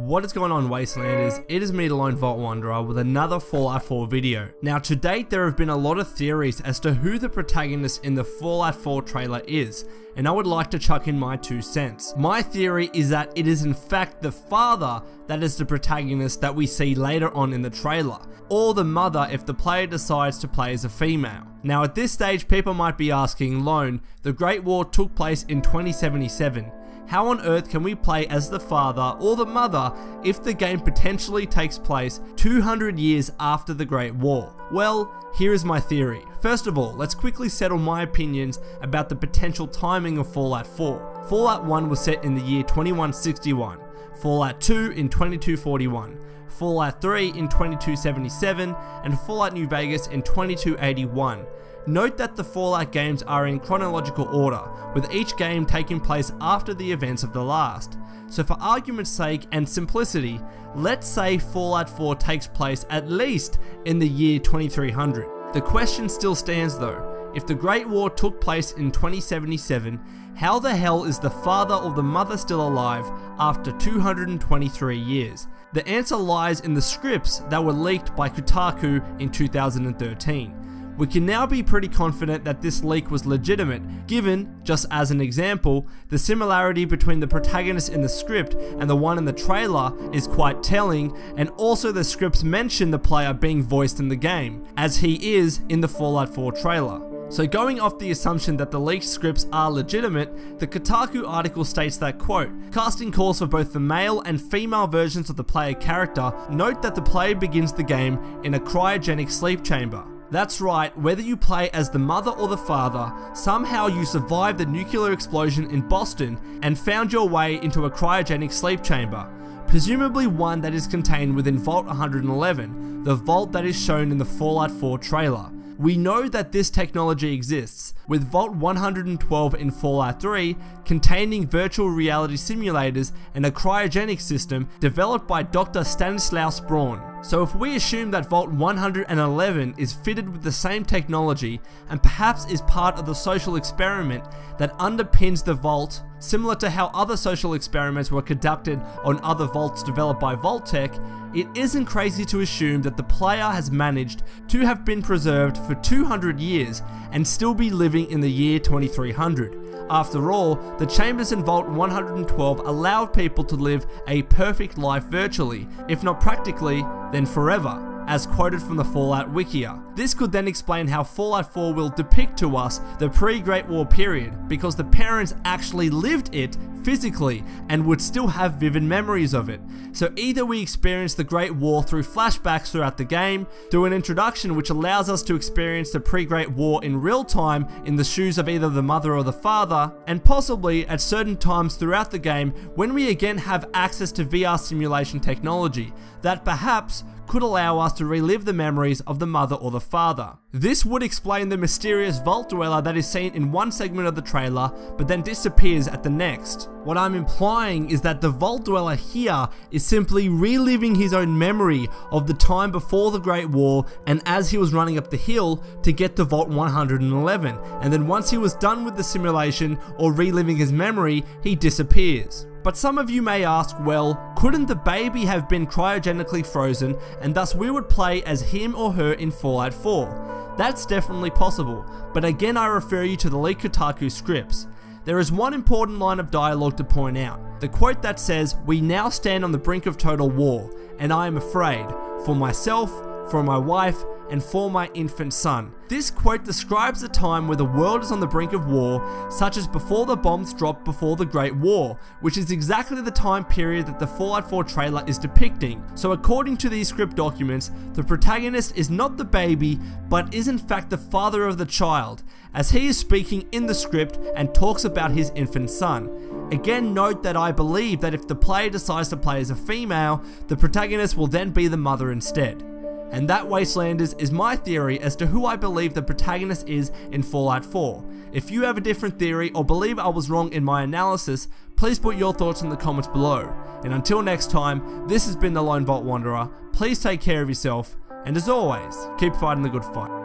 What is going on, Wastelanders? It is me, the Lone Vault Wanderer, with another Fallout 4 video. Now, to date, there have been a lot of theories as to who the protagonist in the Fallout 4 trailer is, and I would like to chuck in my 2 cents. My theory is that it is in fact the father that is the protagonist that we see later on in the trailer, or the mother if the player decides to play as a female. Now, at this stage, people might be asking, Lone, the Great War took place in 2077. How on earth can we play as the father or the mother if the game potentially takes place 200 years after the Great War? Well, here is my theory. First of all, let's quickly settle my opinions about the potential timing of Fallout 4. Fallout 1 was set in the year 2161, Fallout 2 in 2241, Fallout 3 in 2277, and Fallout New Vegas in 2281. Note that the Fallout games are in chronological order, with each game taking place after the events of the last. So for argument's sake and simplicity, let's say Fallout 4 takes place at least in the year 2300. The question still stands though. If the Great War took place in 2077, how the hell is the father or the mother still alive after 223 years? The answer lies in the scripts that were leaked by Kotaku in 2013. We can now be pretty confident that this leak was legitimate, given, just as an example, the similarity between the protagonist in the script and the one in the trailer is quite telling, and also the scripts mention the player being voiced in the game, as he is in the Fallout 4 trailer. So going off the assumption that the leaked scripts are legitimate, the Kotaku article states that, quote, casting calls for both the male and female versions of the player character. Note that the player begins the game in a cryogenic sleep chamber. That's right, whether you play as the mother or the father, somehow you survived the nuclear explosion in Boston and found your way into a cryogenic sleep chamber, presumably one that is contained within Vault 111, the vault that is shown in the Fallout 4 trailer. We know that this technology exists, with Vault 112 in Fallout 3 containing virtual reality simulators and a cryogenic system developed by Dr. Stanislaus Braun. So if we assume that Vault 111 is fitted with the same technology and perhaps is part of the social experiment that underpins the vault, similar to how other social experiments were conducted on other vaults developed by Vault-Tec, it isn't crazy to assume that the player has managed to have been preserved for 200 years and still be living in the year 2300. After all, the chambers in Vault 112 allowed people to live a perfect life virtually, if not practically, then forever, as quoted from the Fallout Wikia. This could then explain how Fallout 4 will depict to us the pre-Great War period, because the parents actually lived it physically and would still have vivid memories of it. So either we experience the Great War through flashbacks throughout the game, through an introduction which allows us to experience the pre-Great War in real time in the shoes of either the mother or the father, and possibly at certain times throughout the game when we again have access to VR simulation technology that perhaps could allow us to relive the memories of the mother or the father. This would explain the mysterious vault dweller that is seen in one segment of the trailer but then disappears at the next. What I'm implying is that the vault dweller here is simply reliving his own memory of the time before the Great War and as he was running up the hill to get to Vault 111, and then once he was done with the simulation or reliving his memory, he disappears. But some of you may ask, well, couldn't the baby have been cryogenically frozen and thus we would play as him or her in Fallout 4? That's definitely possible, but again I refer you to the leaked Kotaku scripts. There is one important line of dialogue to point out, the quote that says, "We now stand on the brink of total war, and I am afraid, for myself, for my wife, and for my infant son." This quote describes a time where the world is on the brink of war, such as before the bombs dropped before the Great War, which is exactly the time period that the Fallout 4 trailer is depicting. So according to these script documents, the protagonist is not the baby, but is in fact the father of the child, as he is speaking in the script and talks about his infant son. Again, note that I believe that if the player decides to play as a female, the protagonist will then be the mother instead. And that, Wastelanders, is my theory as to who I believe the protagonist is in Fallout 4. If you have a different theory or believe I was wrong in my analysis, please put your thoughts in the comments below. And until next time, this has been the Lone Vault Wanderer. Please take care of yourself, and as always, keep fighting the good fight.